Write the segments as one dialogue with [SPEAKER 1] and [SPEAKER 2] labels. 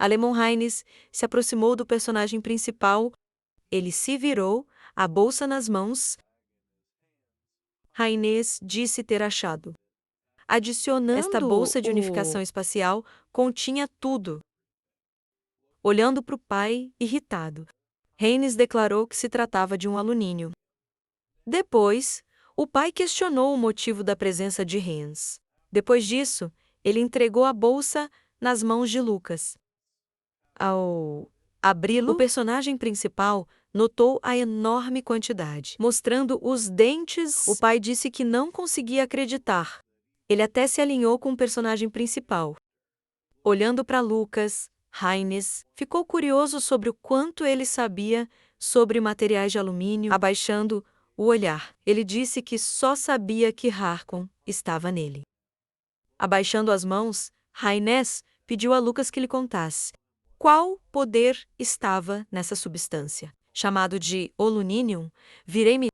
[SPEAKER 1] Alemão Heinz se aproximou do personagem principal. Ele se virou, a bolsa nas mãos. Heinz disse ter achado. Adicionando esta bolsa de unificação espacial, continha tudo. Olhando para o pai, irritado, Heinz declarou que se tratava de um alumínio. Depois, o pai questionou o motivo da presença de Heinz. Depois disso, ele entregou a bolsa nas mãos de Lucas. Ao abri-lo, o personagem principal notou a enorme quantidade. Mostrando os dentes, o pai disse que não conseguia acreditar. Ele até se alinhou com o personagem principal. Olhando para Lucas, Heinz ficou curioso sobre o quanto ele sabia sobre materiais de alumínio. Abaixando o olhar, ele disse que só sabia que Harkon estava nele. Abaixando as mãos, Heinz pediu a Lucas que lhe contasse qual poder estava nessa substância. Chamado de alumínio, virei-me.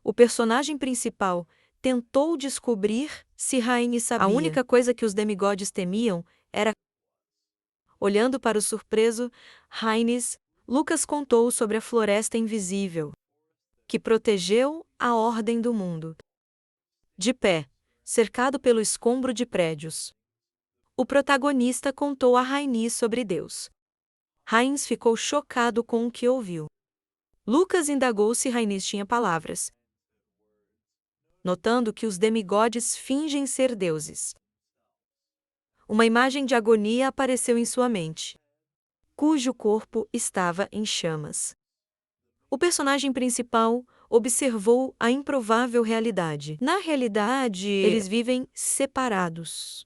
[SPEAKER 1] O personagem principal tentou descobrir se Heinz sabia. A única coisa que os demigods temiam era. Olhando para o surpreso Heinz, Lucas contou sobre a floresta invisível, que protegeu a ordem do mundo. De pé, cercado pelo escombro de prédios, o protagonista contou a Heinz sobre Deus. Heinz ficou chocado com o que ouviu. Lucas indagou se Heinz tinha palavras, notando que os demigods fingem ser deuses. Uma imagem de agonia apareceu em sua mente, cujo corpo estava em chamas. O personagem principal observou a improvável realidade. Na realidade, eles vivem separados.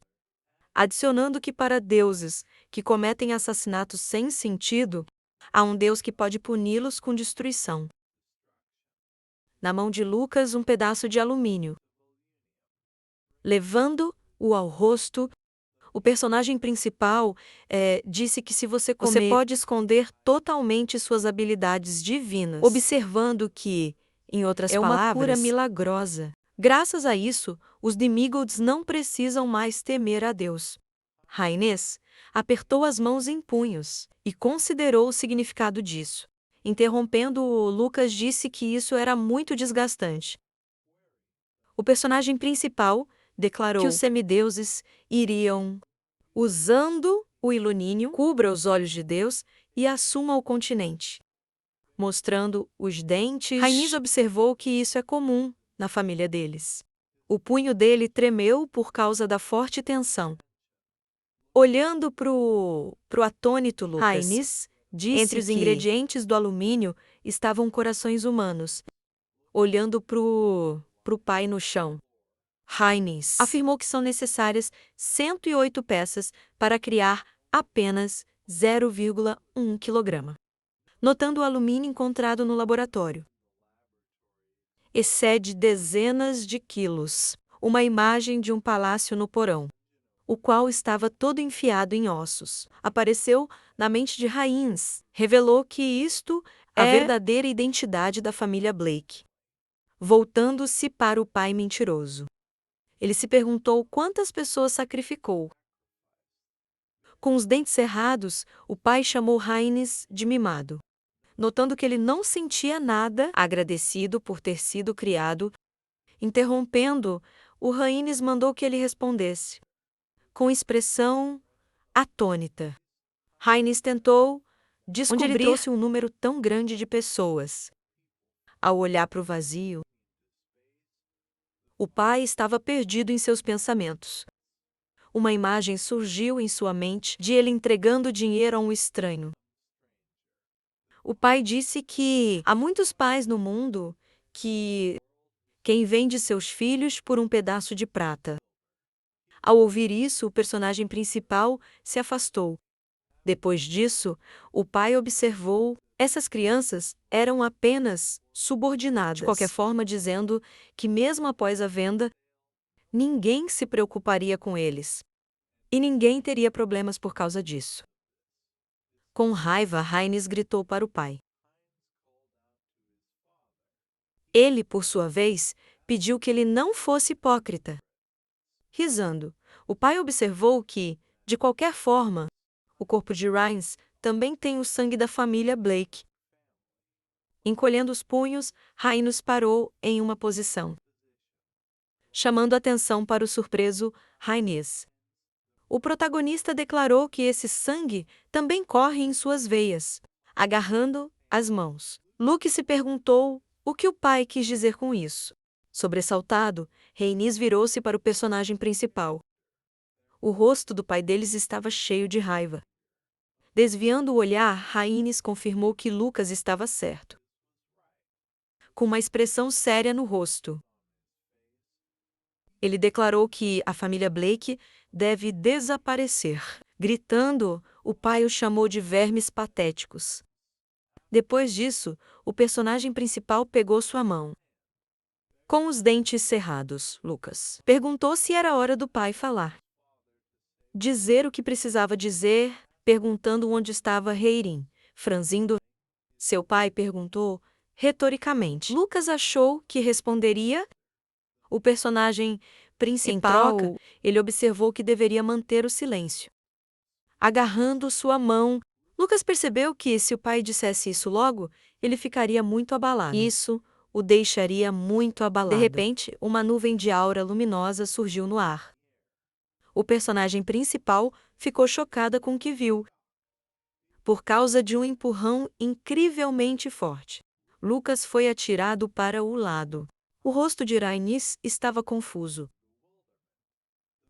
[SPEAKER 1] Adicionando que para deuses que cometem assassinatos sem sentido, há um Deus que pode puni-los com destruição. Na mão de Lucas, um pedaço de alumínio. Levando-o ao rosto, o personagem principal disse que se você comer, você pode esconder totalmente suas habilidades divinas, observando que, em outras palavras, uma cura milagrosa. Graças a isso, os demigods não precisam mais temer a Deus. Heinz apertou as mãos em punhos e considerou o significado disso. Interrompendo-o, Lucas disse que isso era muito desgastante. O personagem principal declarou que os semideuses iriam, usando o alumínio, cubra os olhos de Deus e assuma o continente. Mostrando os dentes, Heinz observou que isso é comum na família deles. O punho dele tremeu por causa da forte tensão. Olhando para o atônito Lucas, Heinz disse entre os ingredientes do alumínio estavam corações humanos. Olhando para o pai no chão, Heinz afirmou que são necessárias 108 peças para criar apenas 0,1 kg. Notando o alumínio encontrado no laboratório, excede dezenas de quilos. Uma imagem de um palácio no porão, o qual estava todo enfiado em ossos, apareceu na mente de Heinz. Revelou que isto é a verdadeira identidade da família Blake. Voltando-se para o pai mentiroso, ele se perguntou quantas pessoas sacrificou. Com os dentes cerrados, o pai chamou Heinz de mimado. Notando que ele não sentia nada, agradecido por ter sido criado, interrompendo, o Heinz mandou que ele respondesse, com expressão atônita. Heinz tentou descobrir onde ele trouxe um número tão grande de pessoas. Ao olhar para o vazio, o pai estava perdido em seus pensamentos. Uma imagem surgiu em sua mente de ele entregando dinheiro a um estranho. O pai disse que há muitos pais no mundo quem vende seus filhos por um pedaço de prata. Ao ouvir isso, o personagem principal se afastou. Depois disso, o pai observou essas crianças eram apenas subordinadas, de qualquer forma dizendo que mesmo após a venda, ninguém se preocuparia com eles. E ninguém teria problemas por causa disso. Com raiva, Heinz gritou para o pai. Ele, por sua vez, pediu que ele não fosse hipócrita. Risando, o pai observou que, de qualquer forma, O corpo de Rhines também tem o sangue da família Blake. Encolhendo os punhos, Rhines parou em uma posição, chamando atenção para o surpreso Rhaenys. O protagonista declarou que esse sangue também corre em suas veias, agarrando as mãos. Luke se perguntou o que o pai quis dizer com isso. Sobressaltado, Rhaenys virou-se para o personagem principal. O rosto do pai deles estava cheio de raiva. Desviando o olhar, Rhaenys confirmou que Lucas estava certo, com uma expressão séria no rosto. Ele declarou que a família Blake deve desaparecer. Gritando, o pai o chamou de vermes patéticos. Depois disso, o personagem principal pegou sua mão. Com os dentes cerrados, Lucas perguntou se era hora do pai falar. Dizer o que precisava dizer, perguntando onde estava Heirin, franzindo. Seu pai perguntou retoricamente. Lucas achou que responderia. O personagem principal, em troca, ele observou que deveria manter o silêncio. Agarrando sua mão, Lucas percebeu que, se o pai dissesse isso logo, ele ficaria muito abalado. Isso o deixaria muito abalado. De repente, uma nuvem de aura luminosa surgiu no ar. O personagem principal ficou chocada com o que viu. Por causa de um empurrão incrivelmente forte, Lucas foi atirado para o lado. O rosto de Rhaenys estava confuso.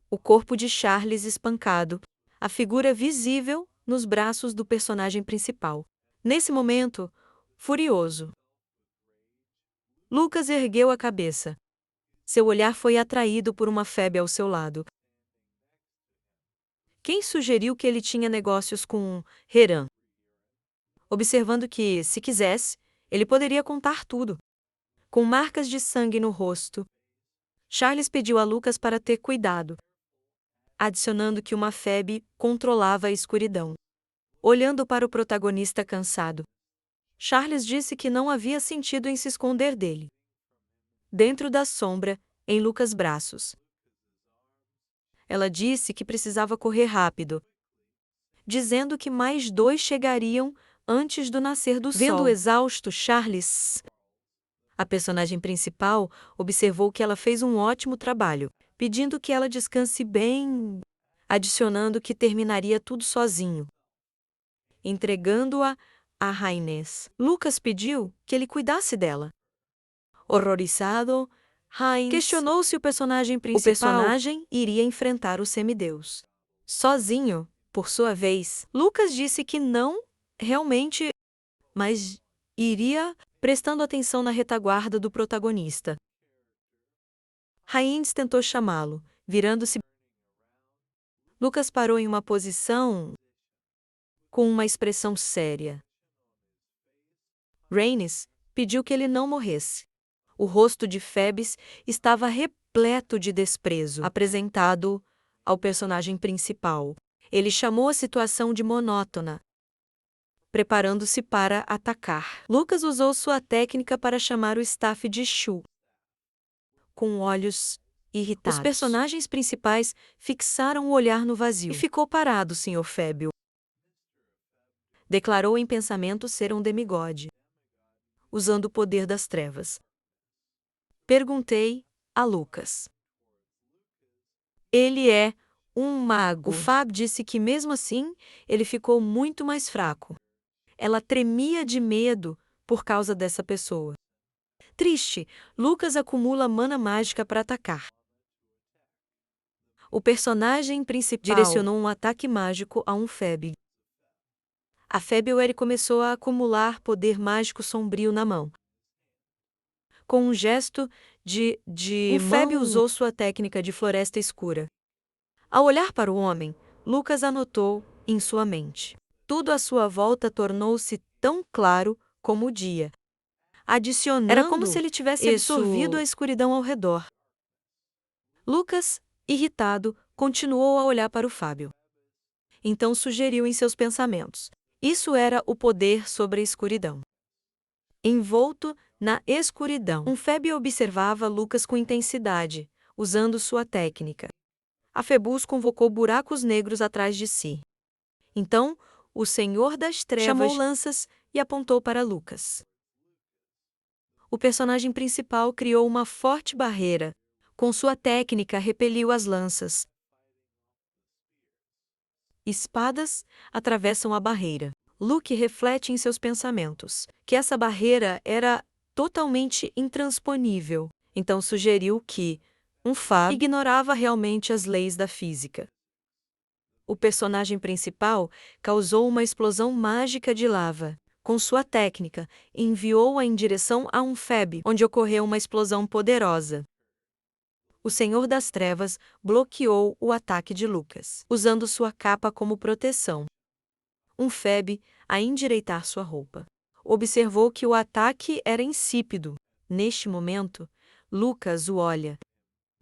[SPEAKER 1] O corpo de Charles espancado, a figura visível nos braços do personagem principal. Nesse momento, furioso, Lucas ergueu a cabeça. Seu olhar foi atraído por uma Phoebe ao seu lado. Quem sugeriu que ele tinha negócios com Heran? Observando que, se quisesse, ele poderia contar tudo. Com marcas de sangue no rosto, Charles pediu a Lucas para ter cuidado, adicionando que uma Phoebe controlava a escuridão. Olhando para o protagonista cansado, Charles disse que não havia sentido em se esconder dele. Dentro da sombra, em Lucas' braços. Ela disse que precisava correr rápido, dizendo que mais 2 chegariam antes do nascer do sol. Vendo o exausto Charles, a personagem principal observou que ela fez um ótimo trabalho, pedindo que ela descanse bem, adicionando que terminaria tudo sozinho, entregando-a a Rhaenys. Lucas pediu que ele cuidasse dela. Horrorizado, Rhaenys questionou se o personagem iria enfrentar o semideus sozinho. Por sua vez, Lucas disse que não, realmente, mas iria, prestando atenção na retaguarda do protagonista. Rhaenys tentou chamá-lo, virando-se. Lucas parou em uma posição com uma expressão séria. Rhaenys pediu que ele não morresse. O rosto de Phoebes estava repleto de desprezo, apresentado ao personagem principal. Ele chamou a situação de monótona, preparando-se para atacar. Lucas usou sua técnica para chamar o staff de Shu. Com olhos irritados, os personagens principais fixaram o olhar no vazio. E ficou parado, Sr. Fébio. Declarou em pensamento ser um demigode, usando o poder das trevas. Perguntei a Lucas. Ele é um mago. O Fab disse que mesmo assim, ele ficou muito mais fraco. Ela tremia de medo por causa dessa pessoa. Triste, Lucas acumula mana mágica para atacar. O personagem principal direcionou um ataque mágico a um Feb. A February começou a acumular poder mágico sombrio na mão. Com um gesto o Feb usou sua técnica de floresta escura. Ao olhar para o homem, Lucas anotou em sua mente. Tudo à sua volta tornou-se tão claro como o dia. Adicionando, era como se ele tivesse absorvido a escuridão ao redor. Lucas, irritado, continuou a olhar para o Fábio. Então sugeriu em seus pensamentos. Isso era o poder sobre a escuridão. Envolto na escuridão, um Fábio observava Lucas com intensidade, usando sua técnica. A Febus convocou buracos negros atrás de si. Então, o Senhor das Trevas chamou lanças e apontou para Lucas. O personagem principal criou uma forte barreira. Com sua técnica, repeliu as lanças. Espadas atravessam a barreira. Luke reflete em seus pensamentos que essa barreira era totalmente intransponível. Então sugeriu que um Fab ignorava realmente as leis da física. O personagem principal causou uma explosão mágica de lava. Com sua técnica, enviou-a em direção a um Fab, onde ocorreu uma explosão poderosa. O Senhor das Trevas bloqueou o ataque de Lucas, usando sua capa como proteção. Um Feb, a endireitar sua roupa, observou que o ataque era insípido. Neste momento, Lucas o olha.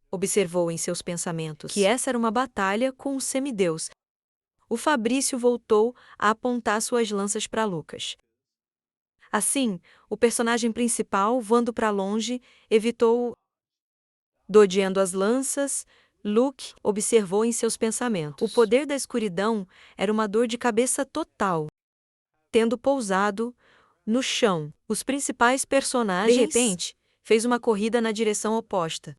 [SPEAKER 1] Observou em seus pensamentos que essa era uma batalha com o semideus. O Fabrício voltou a apontar suas lanças para Lucas. Assim, o personagem principal, voando para longe, evitou. Dodieando as lanças, Luke observou em seus pensamentos. O poder da escuridão era uma dor de cabeça total. Tendo pousado no chão, os principais personagens, de repente, fez uma corrida na direção oposta.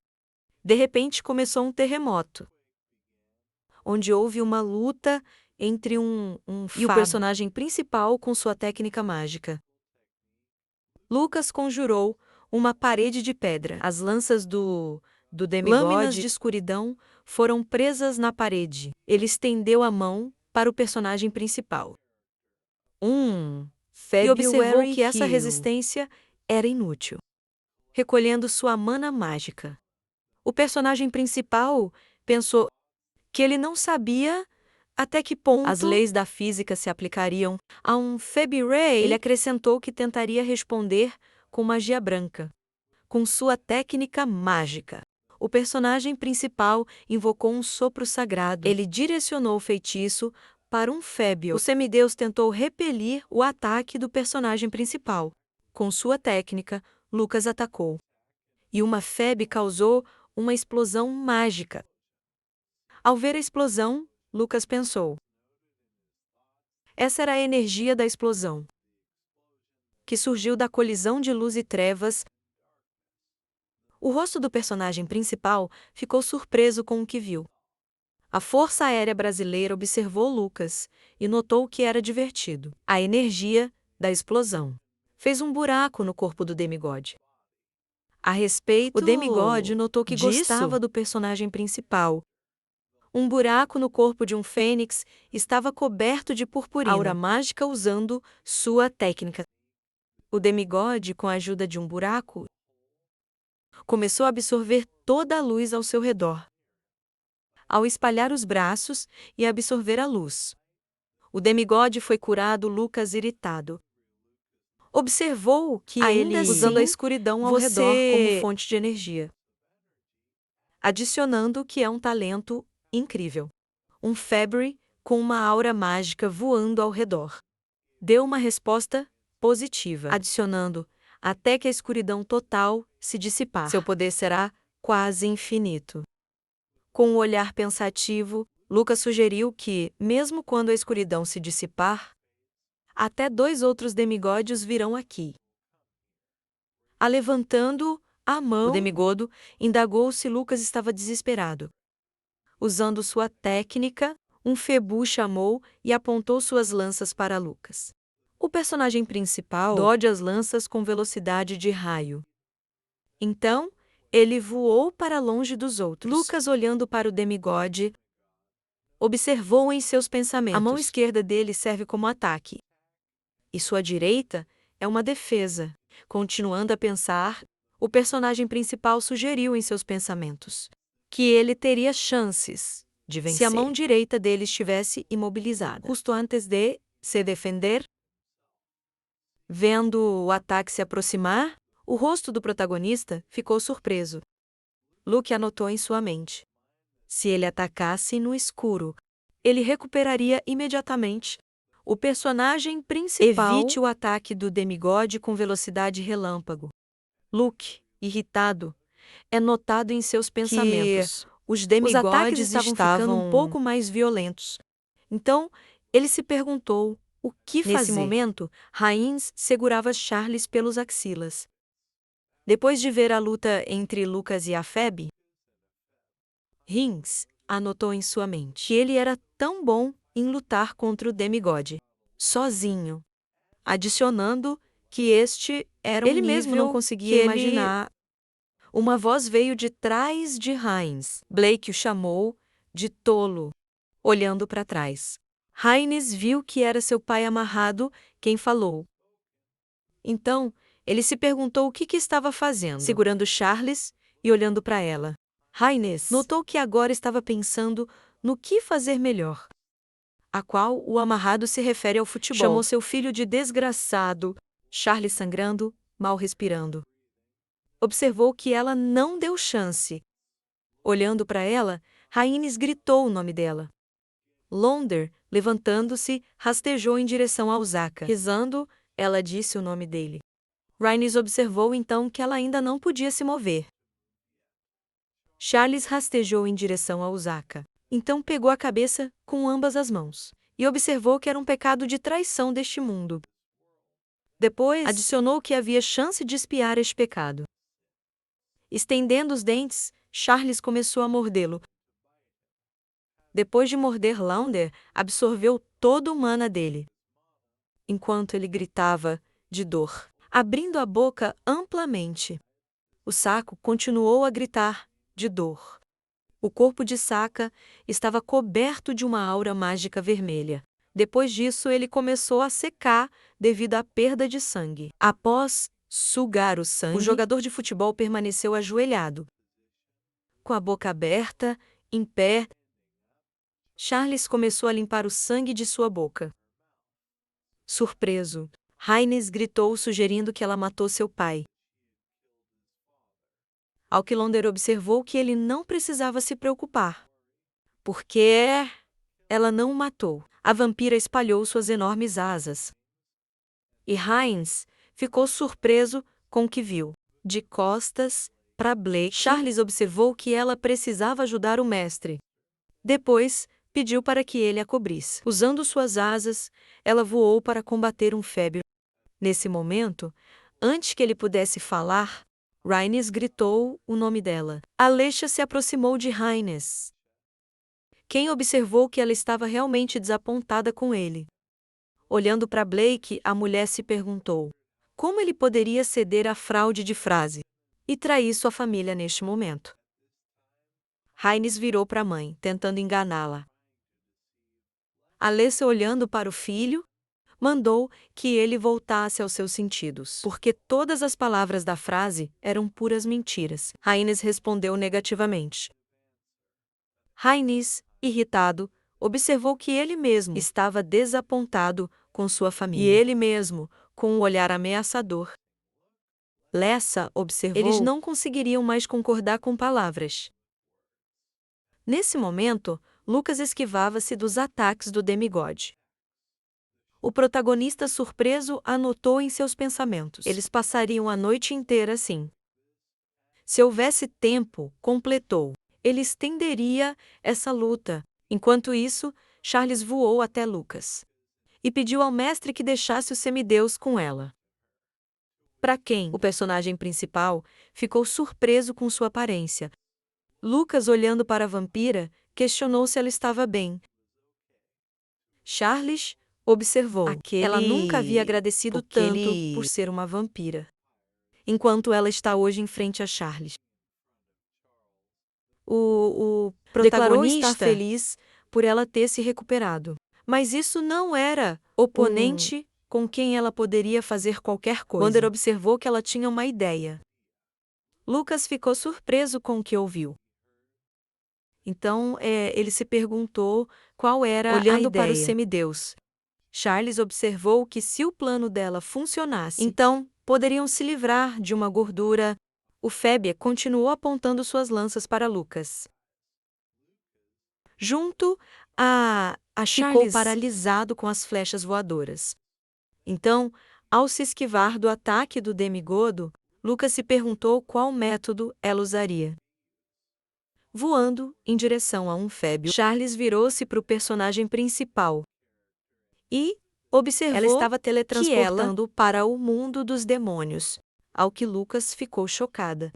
[SPEAKER 1] De repente começou um terremoto, onde houve uma luta entre e o personagem principal com sua técnica mágica. Lucas conjurou uma parede de pedra. As lanças do demigode, lâminas de escuridão, foram presas na parede. Ele estendeu a mão para o personagem principal. E observou que essa resistência era inútil. Recolhendo sua mana mágica, o personagem principal pensou que ele não sabia até que ponto as leis da física se aplicariam a um Febray. Ele acrescentou que tentaria responder com magia branca, com sua técnica mágica. O personagem principal invocou um sopro sagrado. Ele direcionou o feitiço para um Fébio. O semideus tentou repelir o ataque do personagem principal. Com sua técnica, Lucas atacou. E uma Feb causou uma explosão mágica. Ao ver a explosão, Lucas pensou. Essa era a energia da explosão, que surgiu da colisão de luz e trevas. O rosto do personagem principal ficou surpreso com o que viu. A Força Aérea Brasileira observou Lucas e notou que era divertido. A energia da explosão fez um buraco no corpo do demigode. A respeito, o demigode notou que gostava do personagem principal. Um buraco no corpo de um fênix estava coberto de purpurina, aura mágica usando sua técnica. O demigode, com a ajuda de um buraco, começou a absorver toda a luz ao seu redor. Ao espalhar os braços e absorver a luz, o demigode foi curado. Lucas, irritado, observou que ele usando a escuridão ao redor como fonte de energia, adicionando que é um talento incrível. Um Febry com uma aura mágica voando ao redor. Deu uma resposta positiva, adicionando até que a escuridão total se dissipar. Seu poder será quase infinito. Com um olhar pensativo, Lucas sugeriu que, mesmo quando a escuridão se dissipar, até 2 outros demigódios virão aqui. Alevantando a mão, o demigodo indagou se Lucas estava desesperado. Usando sua técnica, um Febu chamou e apontou suas lanças para Lucas. O personagem principal dodge as lanças com velocidade de raio. Então, ele voou para longe dos outros. Lucas, olhando para o demigode, observou em seus pensamentos. A mão esquerda dele serve como ataque, e sua direita é uma defesa. Continuando a pensar, o personagem principal sugeriu em seus pensamentos que ele teria chances de vencer se a mão direita dele estivesse imobilizada, justo antes de se defender. Vendo o ataque se aproximar, o rosto do protagonista ficou surpreso. Luke anotou em sua mente. Se ele atacasse no escuro, ele recuperaria imediatamente. O personagem principal evite o ataque do demigode com velocidade relâmpago. Luke, irritado, é notado em seus pensamentos. Os demigodes estavam ficando um pouco mais violentos. Então, Ele se perguntou o que fazer. Nesse momento, Haynes segurava Charles pelos axilas. Depois de ver a luta entre Lucas e Afeb, Haynes anotou em sua mente que ele era tão bom em lutar contra o demigode, sozinho, adicionando que este era um
[SPEAKER 2] Ele mesmo
[SPEAKER 1] nível
[SPEAKER 2] não conseguia
[SPEAKER 1] que
[SPEAKER 2] imaginar.
[SPEAKER 1] Uma voz veio de trás de Haynes. Blake o chamou de tolo, olhando para trás. Haynes viu que era seu pai amarrado quem falou. Então, ele se perguntou o que estava fazendo, segurando Charles e olhando para ela. Haynes notou que agora estava pensando no que fazer melhor, a qual o amarrado se refere ao futebol. Chamou seu filho de desgraçado, Charles sangrando, mal respirando. Observou que ela não deu chance. Olhando para ela, Haynes gritou o nome dela. Londer, levantando-se, rastejou em direção a Osaka. Rezando, ela disse o nome dele. Haynes observou então que ela ainda não podia se mover. Charles rastejou em direção a Osaka. Então pegou a cabeça com ambas as mãos e observou que era um pecado de traição deste mundo. Depois, adicionou que havia chance de expiar este pecado. Estendendo os dentes, Charles começou a mordê-lo. Depois de morder Launder, absorveu toda o mana dele. Enquanto ele gritava de dor, abrindo a boca amplamente. O saco continuou a gritar de dor. O corpo de Saka estava coberto de uma aura mágica vermelha. Depois disso, ele começou a secar devido à perda de sangue. Após sugar o sangue, o jogador de futebol permaneceu ajoelhado, com a boca aberta, em pé. Charles começou a limpar o sangue de sua boca. Surpreso, Haynes gritou sugerindo que ela matou seu pai. Ao que Londer observou que ele não precisava se preocupar, porque ela não o matou. A vampira espalhou suas enormes asas. E Haynes ficou surpreso com o que viu. De costas para Blake, Charles observou que ela precisava ajudar o mestre. Depois, pediu para que ele a cobrisse. Usando suas asas, ela voou para combater um febre. Nesse momento, antes que ele pudesse falar, Haynes gritou o nome dela. Alexa se aproximou de Haynes, quem observou que ela estava realmente desapontada com ele. Olhando para Blake, a mulher se perguntou como ele poderia ceder à fraude de frase e trair sua família neste momento. Haynes virou para a mãe, tentando enganá-la. Alexa, olhando para o filho, mandou que ele voltasse aos seus sentidos, porque todas as palavras da frase eram puras mentiras. Haynes respondeu negativamente. Haynes, irritado, observou que ele mesmo estava desapontado com sua família. E ele mesmo, com um olhar ameaçador. Lessa observou. Eles não conseguiriam mais concordar com palavras. Nesse momento, Lucas esquivava-se dos ataques do demigode. O protagonista surpreso anotou em seus pensamentos. Eles passariam a noite inteira assim. Se houvesse tempo, completou, ele estenderia essa luta. Enquanto isso, Charles voou até Lucas e pediu ao mestre que deixasse o semideus com ela. Para quem, o personagem principal, ficou surpreso com sua aparência. Lucas, olhando para a vampira, questionou se ela estava bem. Charles observou. Ela nunca havia agradecido tanto por ser uma vampira. Enquanto ela está hoje em frente a Charles. O protagonista está feliz por ela ter se recuperado. Mas isso não era oponente com quem ela poderia fazer qualquer coisa. Wander observou que ela tinha uma ideia. Lucas ficou surpreso com o que ouviu. Então, ele se perguntou qual era a ideia. Olhando para o semideus, Charles observou que se o plano dela funcionasse, então poderiam se livrar de uma gordura. O Fébia continuou apontando suas lanças para Lucas. Junto a Charles, ficou paralisado com as flechas voadoras. Então, ao se esquivar do ataque do demigodo, Lucas se perguntou qual método ela usaria. Voando em direção a um Fébio, Charles virou-se para o personagem principal. e observou
[SPEAKER 2] Ela estava
[SPEAKER 1] que ela
[SPEAKER 2] teletransportando
[SPEAKER 1] para o mundo dos demônios, ao que Lucas ficou chocada.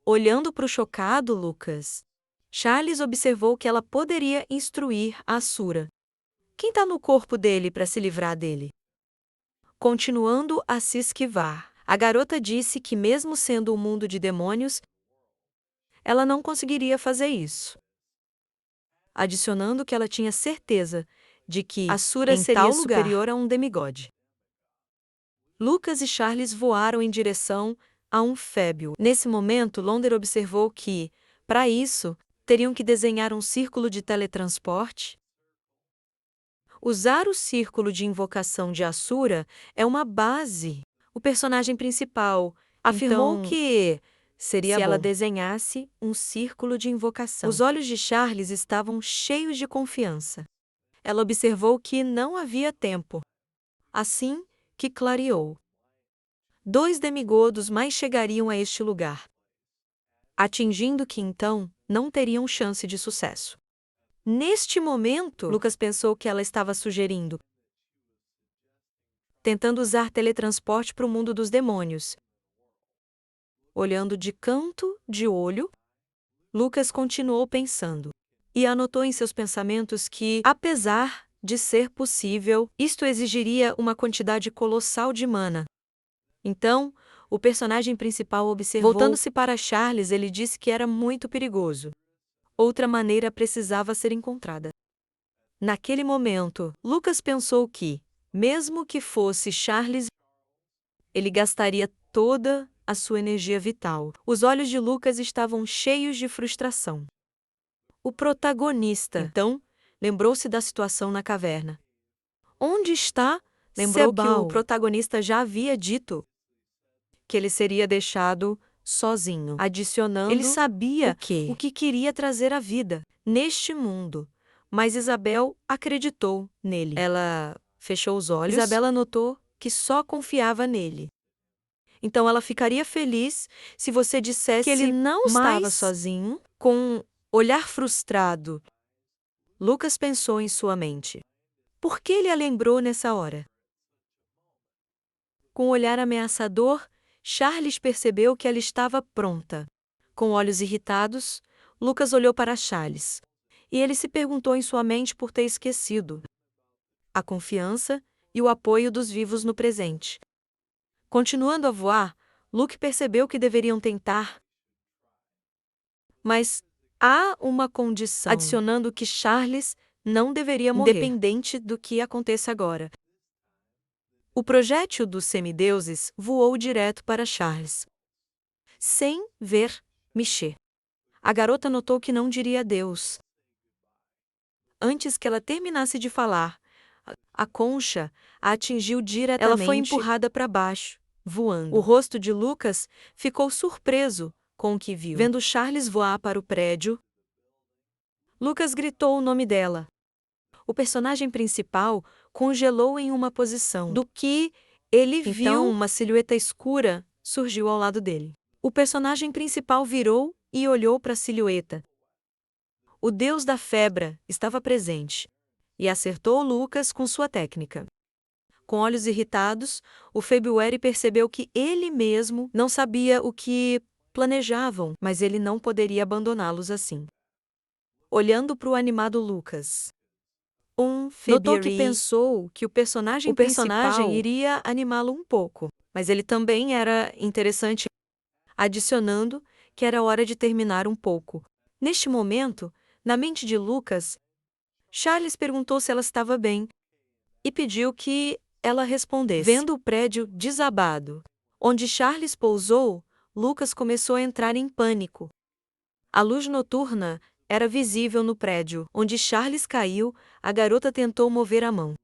[SPEAKER 1] Olhando para o chocado Lucas, Charles observou que ela poderia instruir a Asura. Quem está no corpo dele para se livrar dele? Continuando a se esquivar, a garota disse que, mesmo sendo um mundo de demônios, ela não conseguiria fazer isso. Adicionando que ela tinha certeza de que Asura seria superior a um demigode. Lucas e Charles voaram em direção a um fébio. Nesse momento, Londres observou que, para isso, teriam que desenhar um círculo de teletransporte. Usar o círculo de invocação de Asura é uma base. O personagem principal afirmou que seria se ela desenhasse um círculo de invocação. Os olhos de Charles estavam cheios de confiança. Ela observou que não havia tempo. Assim que clareou. 2 demigodos mais chegariam a este lugar, atingindo que então não teriam chance de sucesso. Neste momento, Lucas pensou que ela estava sugerindo, tentando usar teletransporte para o mundo dos demônios. Olhando de canto de olho, Lucas continuou pensando e anotou em seus pensamentos que, apesar de ser possível, isto exigiria uma quantidade colossal de mana. Então, o personagem principal observou. Voltando-se para Charles, ele disse que era muito perigoso. Outra maneira precisava ser encontrada. Naquele momento, Lucas pensou que, mesmo que fosse Charles, ele gastaria toda a sua energia vital. Os olhos de Lucas estavam cheios de frustração. O protagonista, então, lembrou-se da situação na caverna. Onde está? Lembrou que o protagonista já havia dito que ele seria deixado sozinho, adicionando ele sabia o que queria trazer à vida neste mundo, mas Isabel acreditou nele. Ela fechou os olhos. Isabela notou que só confiava nele. Então ela ficaria feliz se você dissesse que ele não estava sozinho. Com um olhar frustrado, Lucas pensou em sua mente. Por que ele a lembrou nessa hora? Com um olhar ameaçador, Charles percebeu que ela estava pronta. Com olhos irritados, Lucas olhou para Charles. E ele se perguntou em sua mente por ter esquecido a confiança e o apoio dos vivos no presente. Continuando a voar, Luke percebeu que deveriam tentar. Mas há uma condição, adicionando que Charles não deveria morrer, independente do que aconteça agora. O projétil dos semideuses voou direto para Charles, sem ver mexer. A garota notou que não diria adeus. Antes que ela terminasse de falar, a concha a atingiu diretamente. Ela foi empurrada para baixo, voando. O rosto de Lucas ficou surpreso com o que viu. Vendo Charles voar para o prédio, Lucas gritou o nome dela. O personagem principal congelou em uma posição. Do que ele viu, uma silhueta escura surgiu ao lado dele. O personagem principal virou e olhou para a silhueta. O deus da febre estava presente e acertou Lucas com sua técnica. Com olhos irritados, o February percebeu que ele mesmo não sabia o que planejavam, mas ele não poderia abandoná-los assim. Olhando para o animado Lucas, notou que pensou que o personagem principal iria animá-lo um pouco, mas ele também era interessante, adicionando que era hora de terminar um pouco. Neste momento, na mente de Lucas, Charles perguntou se ela estava bem e pediu que ela respondesse. Vendo o prédio desabado, onde Charles pousou, Lucas começou a entrar em pânico. A luz noturna era visível no prédio. Onde Charles caiu, a garota tentou mover a mão.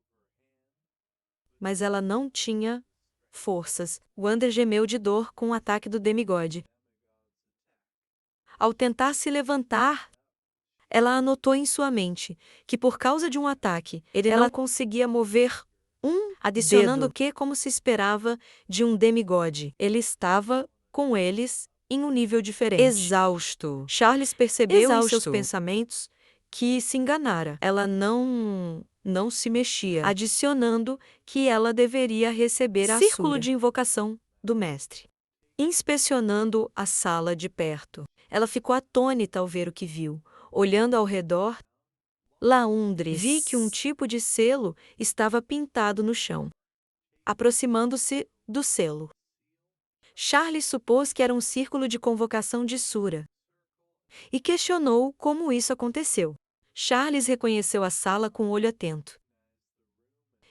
[SPEAKER 1] Mas ela não tinha forças. Wander gemeu de dor com o ataque do demigode. Ao tentar se levantar, ela anotou em sua mente que, por causa de um ataque, ela não conseguia mover adicionando dedo. Que, como se esperava de um demigode, ele estava com eles em um nível diferente. Exausto. Charles percebeu em seus pensamentos que se enganara. Ela não não se mexia, adicionando que ela deveria receber a círculo de invocação do mestre. Inspecionando a sala de perto, ela ficou atônita ao ver o que viu. Olhando ao redor, Laundries vi que um tipo de selo estava pintado no chão. Aproximando-se do selo, Charles supôs que era um círculo de convocação de Sura e questionou como isso aconteceu. Charles reconheceu a sala com o olho atento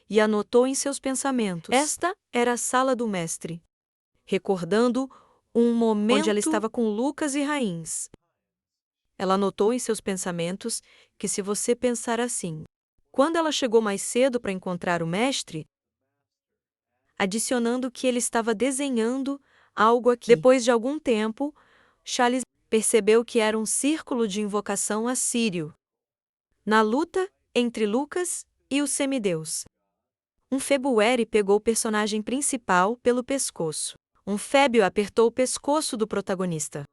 [SPEAKER 1] e anotou em seus pensamentos. Esta era a sala do mestre, recordando um momento onde ela estava com Lucas e Rains. Ela anotou em seus pensamentos que se você pensar assim, quando ela chegou mais cedo para encontrar o mestre, adicionando que ele estava desenhando algo aqui. Depois de algum tempo, Charles percebeu que era um círculo de invocação assírio. Na luta entre Lucas e o semideus, um February pegou o personagem principal pelo pescoço. Um Fébio apertou o pescoço do protagonista.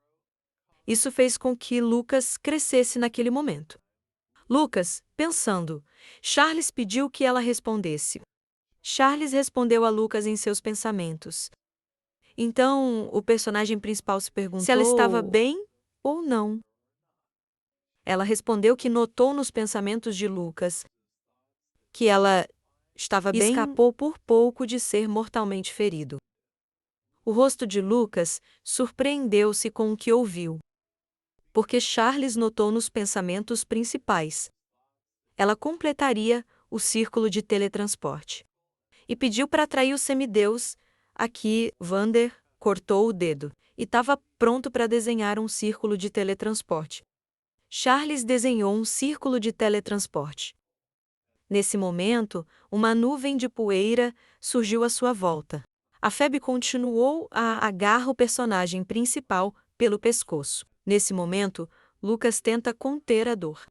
[SPEAKER 1] Isso fez com que Lucas crescesse naquele momento. Lucas, pensando, Charles pediu que ela respondesse. Charles respondeu a Lucas em seus pensamentos. Então, o personagem principal se perguntou se ela estava bem ou não. Ela respondeu que notou nos pensamentos de Lucas que ela estava bem e escapou por pouco de ser mortalmente ferido. O rosto de Lucas surpreendeu-se com o que ouviu, porque Charles notou nos pensamentos principais. Ela completaria o círculo de teletransporte e pediu para atrair o semideus. Aqui, Vander cortou o dedo e estava pronto para desenhar um círculo de teletransporte. Charles desenhou um círculo de teletransporte. Nesse momento, uma nuvem de poeira surgiu à sua volta. A Febe continuou a agarrar o personagem principal pelo pescoço. Nesse momento, Lucas tenta conter a dor.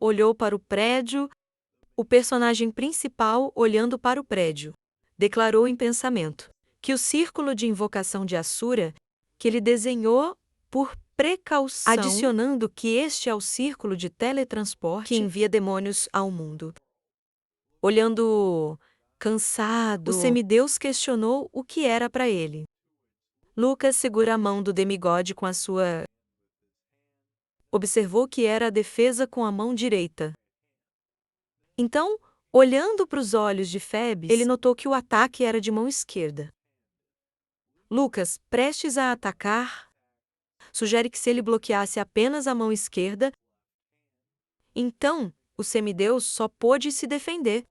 [SPEAKER 1] Olhou para o prédio. O personagem principal, olhando para o prédio, declarou em pensamento que o círculo de invocação de Assura, que ele desenhou por precaução, adicionando que este é o círculo de teletransporte que envia demônios ao mundo. Olhando cansado, o semideus questionou o que era para ele. Lucas segura a mão do demigode com a sua... Observou que era a defesa com a mão direita. Então, olhando para os olhos de Febes, ele notou que o ataque era de mão esquerda. Lucas, prestes a atacar, sugere que se ele bloqueasse apenas a mão esquerda, então o semideus só pôde se defender.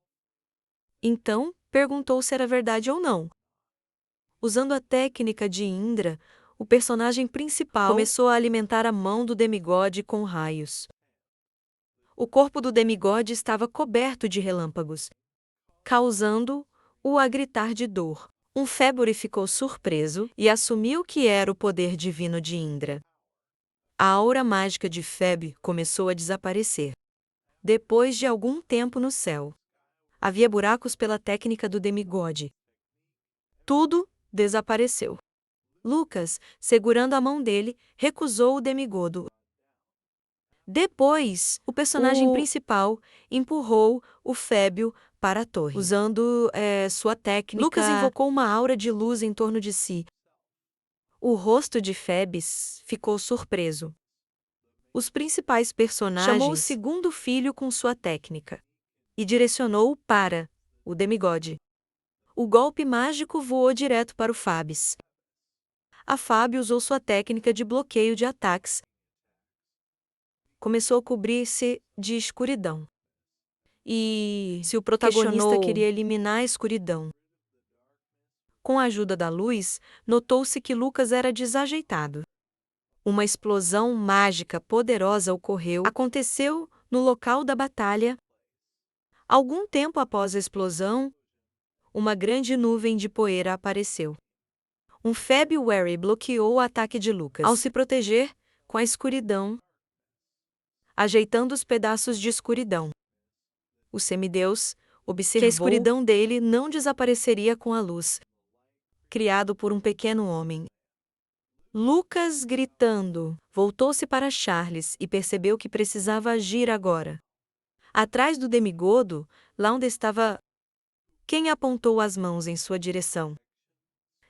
[SPEAKER 1] Então, perguntou se era verdade ou não. Usando a técnica de Indra, o personagem principal começou a alimentar a mão do demigode com raios. O corpo do demigode estava coberto de relâmpagos, causando-o a gritar de dor. Um February ficou surpreso e assumiu que era o poder divino de Indra. A aura mágica de Feb começou a desaparecer. Depois de algum tempo no céu, havia buracos pela técnica do demigode. Tudo desapareceu. Lucas, segurando a mão dele, recusou o demigodo. Depois, o personagem principal empurrou o Fébio para a torre. Usando sua técnica, Lucas invocou uma aura de luz em torno de si. O rosto de Febes ficou surpreso. Os principais personagens chamou o segundo filho com sua técnica e direcionou-o para o demigode. O golpe mágico voou direto para o Fabes. A Fábio usou sua técnica de bloqueio de ataques. Começou a cobrir-se de escuridão. E se o protagonista queria eliminar a escuridão. Com a ajuda da luz, notou-se que Lucas era desajeitado. Uma explosão mágica poderosa aconteceu no local da batalha. Algum tempo após a explosão, uma grande nuvem de poeira apareceu. Um February bloqueou o ataque de Lucas. Ao se proteger com a escuridão, ajeitando os pedaços de escuridão, o semideus observou que a escuridão dele não desapareceria com a luz, criado por um pequeno homem. Lucas, gritando, voltou-se para Charles e percebeu que precisava agir agora. Atrás do demigodo, lá onde estava, quem apontou as mãos em sua direção,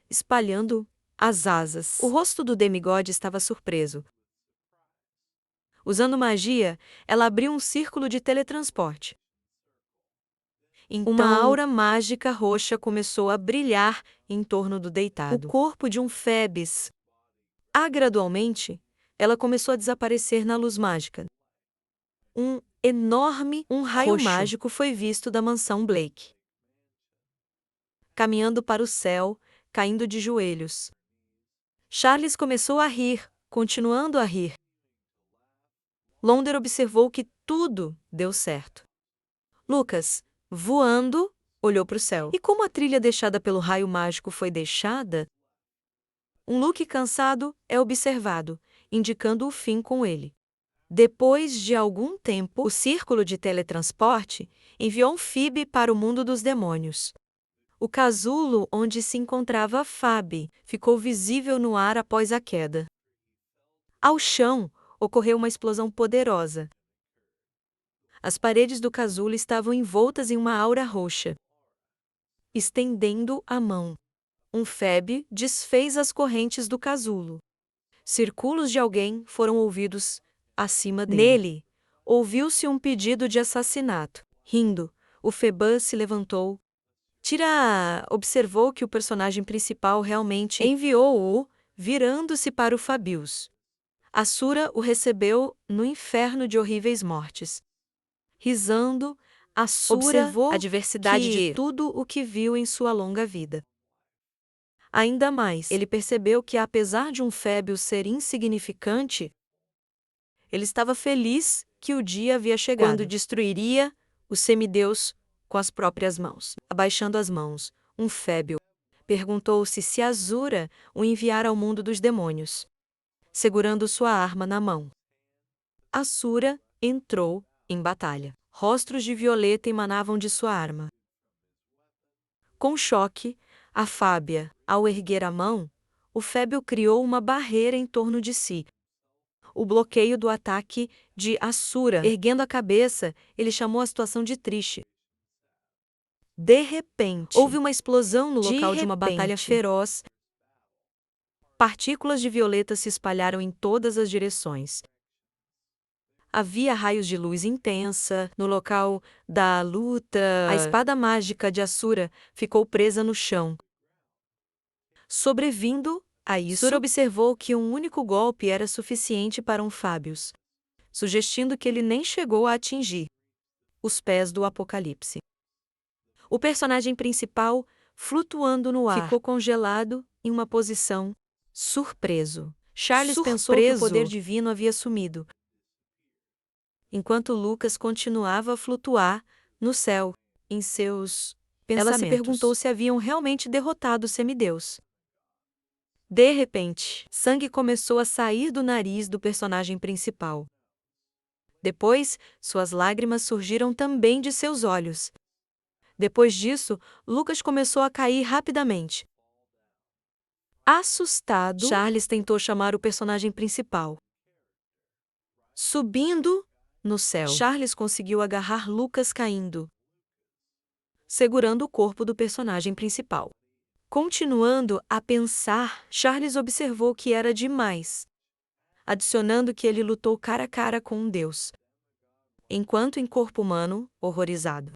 [SPEAKER 1] espalhando as asas. O rosto do demigode estava surpreso. Usando magia, ela abriu um círculo de teletransporte. Então, uma aura mágica roxa começou a brilhar em torno do deitado. O corpo de um Phoebus. Gradualmente, ela começou a desaparecer na luz mágica. Um raio
[SPEAKER 2] roxo
[SPEAKER 1] mágico foi visto da mansão Blake, caminhando para o céu, caindo de joelhos. Charles começou a rir, continuando a rir. Londres observou que tudo deu certo. Lucas, voando, olhou para o céu. E como a trilha deixada pelo raio mágico foi deixada, um Luke cansado é observado, indicando o fim com ele. Depois de algum tempo, o círculo de teletransporte enviou um Phoebe para o mundo dos demônios. O casulo onde se encontrava Phoebe ficou visível no ar após a queda. Ao chão, ocorreu uma explosão poderosa. As paredes do casulo estavam envoltas em uma aura roxa. Estendendo a mão, um Phoebe desfez as correntes do casulo. Círculos de alguém foram ouvidos acima dele. Nele, ouviu-se um pedido de assassinato. Rindo, o Phoebus se levantou. Tira observou que o personagem principal realmente enviou-o, virando-se para o Fabius. Asura o recebeu no inferno de horríveis mortes. Risando, Asura observou a diversidade de tudo o que viu em sua longa vida. Ainda mais, ele percebeu que apesar de um Phoebus ser insignificante, ele estava feliz que o dia havia chegado, quando destruiria o semideus com as próprias mãos. Abaixando as mãos, um Phoebus perguntou-se se Asura o enviara ao mundo dos demônios, segurando sua arma na mão. Asura entrou em batalha. Rostros de violeta emanavam de sua arma. Com choque, a Fábia, ao erguer a mão, o Phoebus criou uma barreira em torno de si. O bloqueio do ataque de Asura. Erguendo a cabeça, ele chamou a situação de triste. De repente, houve uma explosão no local de uma batalha feroz. Partículas de violeta se espalharam em todas as direções. Havia raios de luz intensa no local da luta. A espada mágica de Asura ficou presa no chão. Sobrevindo a isso, Asura observou que um único golpe era suficiente para um Fabius, sugestindo que ele nem chegou a atingir os pés do Apocalipse. O personagem principal, flutuando no ar, ficou congelado em uma posição surpreso. Charles pensou que o poder divino havia sumido, enquanto Lucas continuava a flutuar no céu, em seus pensamentos. Ela se perguntou se haviam realmente derrotado o semideus. De repente, sangue começou a sair do nariz do personagem principal. Depois, suas lágrimas surgiram também de seus olhos. Depois disso, Lucas começou a cair rapidamente. Assustado, Charles tentou chamar o personagem principal. Subindo no céu, Charles conseguiu agarrar Lucas caindo, segurando o corpo do personagem principal. Continuando a pensar, Charles observou que era demais, adicionando que ele lutou cara a cara com um deus, enquanto em corpo humano, horrorizado.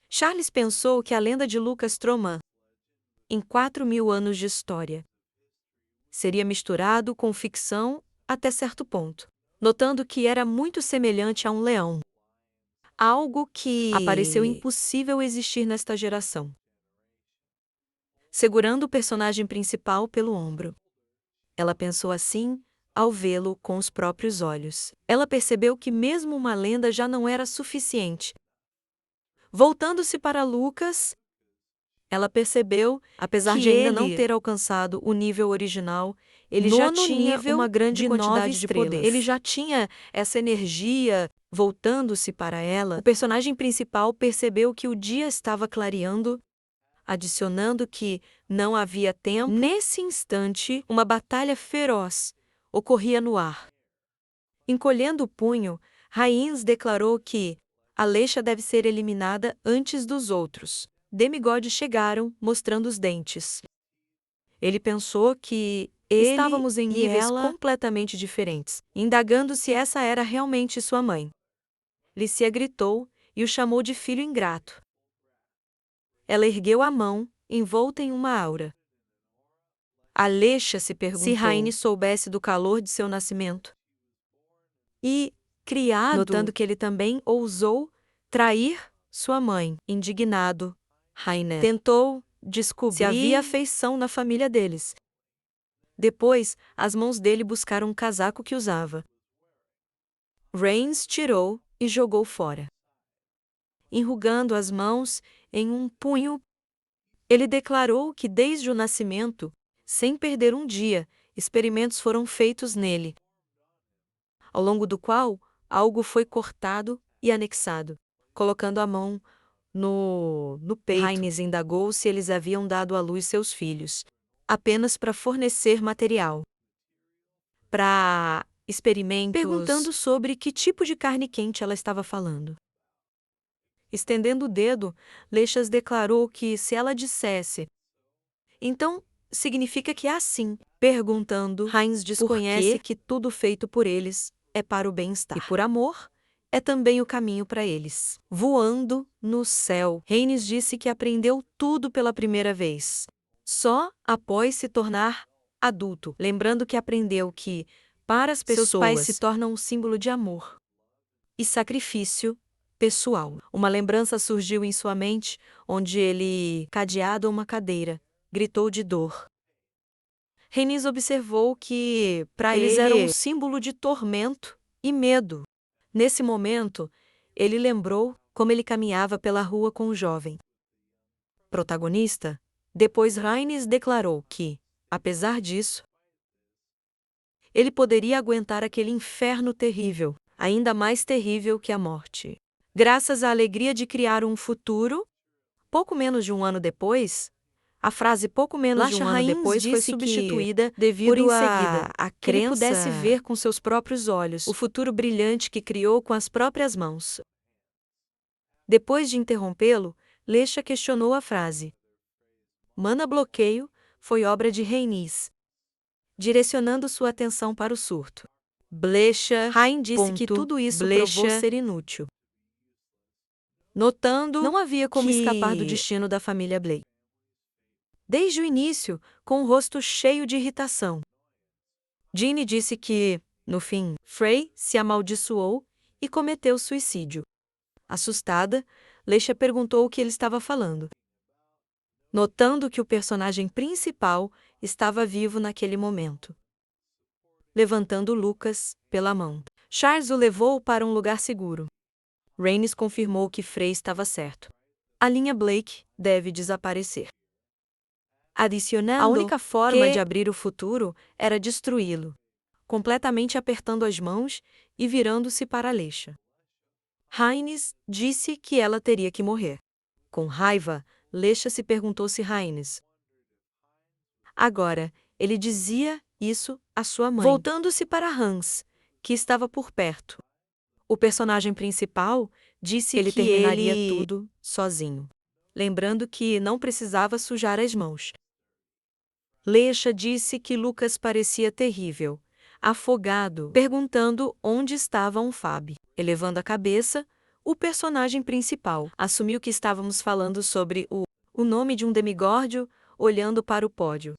[SPEAKER 1] Charles pensou que a lenda de Lucas Troman, em 4.000 anos de história, seria misturado com ficção até certo ponto, notando que era muito semelhante a um leão. Algo que pareceu impossível existir nesta geração. Segurando o personagem principal pelo ombro. Ela pensou assim ao vê-lo com os próprios olhos. Ela percebeu que mesmo uma lenda já não era suficiente. Voltando-se para Lucas, ela percebeu, apesar de ainda não ter alcançado o nível original, ele já tinha uma grande quantidade de poder. Ele já tinha essa energia. Voltando-se para ela, o personagem principal percebeu que o dia estava clareando, adicionando que não havia tempo. Nesse instante, uma batalha feroz ocorria no ar. Encolhendo o punho, Rains declarou que Alexa deve ser eliminada antes dos outros. Demigods chegaram, mostrando os dentes. Ele pensou que estávamos em níveis completamente diferentes, indagando se essa era realmente sua mãe. Lícia gritou e o chamou de filho ingrato. Ela ergueu a mão, envolta em uma aura. Alexa se perguntou se Raine soubesse do calor de seu nascimento. E, criado, notando que ele também ousou trair sua mãe, indignado, Raine tentou descobrir se havia afeição na família deles. Depois, as mãos dele buscaram um casaco que usava. Rains tirou e jogou fora. Enrugando as mãos em um punho, ele declarou que desde o nascimento, sem perder um dia, experimentos foram feitos nele, ao longo do qual algo foi cortado e anexado. Colocando a mão no peito, Raines indagou se eles haviam dado à luz seus filhos, apenas para fornecer material para experimentos, perguntando sobre que tipo de carne quente ela estava falando. Estendendo o dedo, Leixas declarou que se ela dissesse, então significa que é assim. Perguntando, Rains desconhece que tudo feito por eles é para o bem-estar. E por amor, é também o caminho para eles. Voando no céu, Raines disse que aprendeu tudo pela primeira vez, só após se tornar adulto, lembrando que aprendeu que, para as pessoas, seus pais se tornam um símbolo de amor e sacrifício pessoal. Uma lembrança surgiu em sua mente, onde ele, cadeado a uma cadeira, gritou de dor. Raines observou que, para eles, era um símbolo de tormento e medo. Nesse momento, ele lembrou como ele caminhava pela rua com o jovem protagonista. Depois, Raines declarou que, apesar disso, ele poderia aguentar aquele inferno terrível, ainda mais terrível que a morte. Graças à alegria de criar um futuro, pouco menos de um ano depois, a frase pouco menos de um ano depois foi substituída devido à crença que ele pudesse ver com seus próprios olhos o futuro brilhante que criou com as próprias mãos. Depois de interrompê-lo, Lecha questionou a frase. Mana bloqueio foi obra de Raines, direcionando sua atenção para o surto. Blecha Rain disse que tudo isso provou ser inútil, notando não havia como escapar do destino da família Blake. Desde o início, com o rosto cheio de irritação. Ginny disse que, no fim, Frey se amaldiçoou e cometeu suicídio. Assustada, Lecha perguntou o que ele estava falando, notando que o personagem principal estava vivo naquele momento. Levantando Lucas pela mão, Charles o levou para um lugar seguro. Raines confirmou que Frey estava certo. A linha Blake deve desaparecer. Adicionando, a única forma de abrir o futuro era destruí-lo, completamente apertando as mãos e virando-se para Lecha. Raines disse que ela teria que morrer. Com raiva, Lecha se perguntou se Raines. Agora, ele dizia isso à sua mãe. Voltando-se para Hans, que estava por perto. O personagem principal disse que ele terminaria tudo sozinho, lembrando que não precisava sujar as mãos. Lecha disse que Lucas parecia terrível, afogado, perguntando onde estava um Fab. Elevando a cabeça, o personagem principal assumiu que estávamos falando sobre o nome de um demigórdio, olhando para o pódio.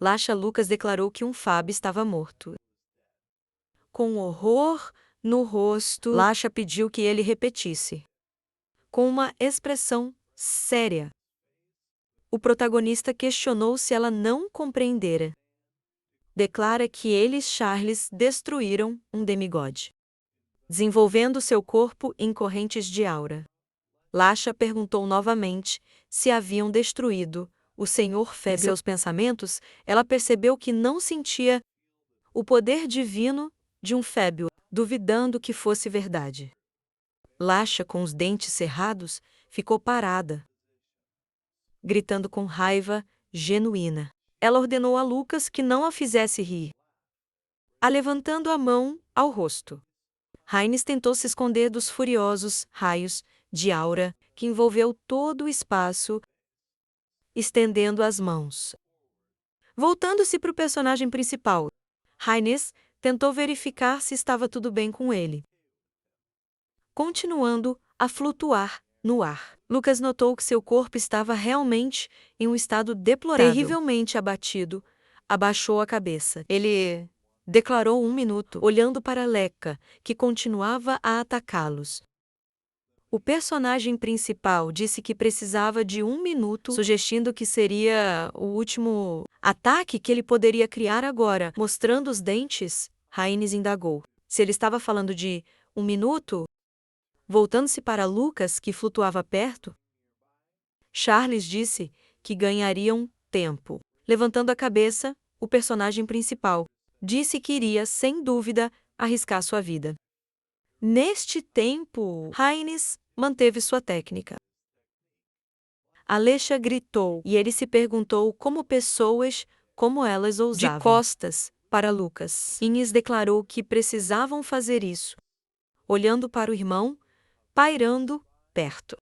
[SPEAKER 1] Lacha Lucas declarou que um Fab estava morto. Com horror no rosto, Lacha pediu que ele repetisse, com uma expressão séria. O protagonista questionou se ela não compreendera. Declara que eles, Charles, destruíram um demigode, desenvolvendo seu corpo em correntes de aura. Lacha perguntou novamente se haviam destruído o Senhor Feb. Em seus pensamentos, ela percebeu que não sentia o poder divino de um Feb, duvidando que fosse verdade. Lacha, com os dentes cerrados, ficou parada, gritando com raiva genuína. Ela ordenou a Lucas que não a fizesse rir, levantando a mão ao rosto. Heinz tentou se esconder dos furiosos raios de aura que envolveu todo o espaço, estendendo as mãos. Voltando-se para o personagem principal, Heinz tentou verificar se estava tudo bem com ele. Continuando a flutuar no ar, Lucas notou que seu corpo estava realmente em um estado deplorável. Terrivelmente abatido, abaixou a cabeça. Ele declarou 1 minuto, olhando para Lecca, que continuava a atacá-los. O personagem principal disse que precisava de 1 minuto, sugerindo que seria o último ataque que ele poderia criar agora. Mostrando os dentes, Heinz indagou se ele estava falando de 1 minuto. Voltando-se para Lucas, que flutuava perto, Charles disse que ganhariam tempo. Levantando a cabeça, o personagem principal disse que iria, sem dúvida, arriscar sua vida. Neste tempo, Heinz manteve sua técnica. Alexa gritou e ele se perguntou como elas ousavam. De costas para Lucas, Inês declarou que precisavam fazer isso, olhando para o irmão, pairando perto.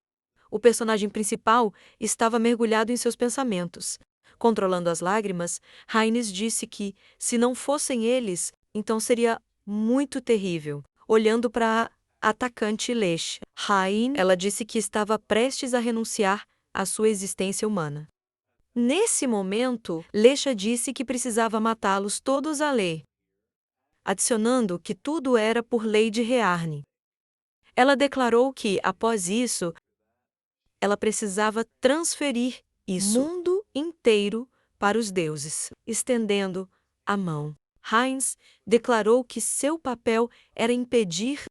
[SPEAKER 1] O personagem principal estava mergulhado em seus pensamentos. Controlando as lágrimas, Heinz disse que, se não fossem eles, então seria muito terrível. Olhando para a atacante Lesha, ela disse que estava prestes a renunciar à sua existência humana. Nesse momento, Lesha disse que precisava matá-los todos à lei, adicionando que tudo era por lei de Rearne. Ela declarou que, após isso, ela precisava transferir isso mundo inteiro para os deuses. Estendendo a mão, Heinz declarou que seu papel era impedir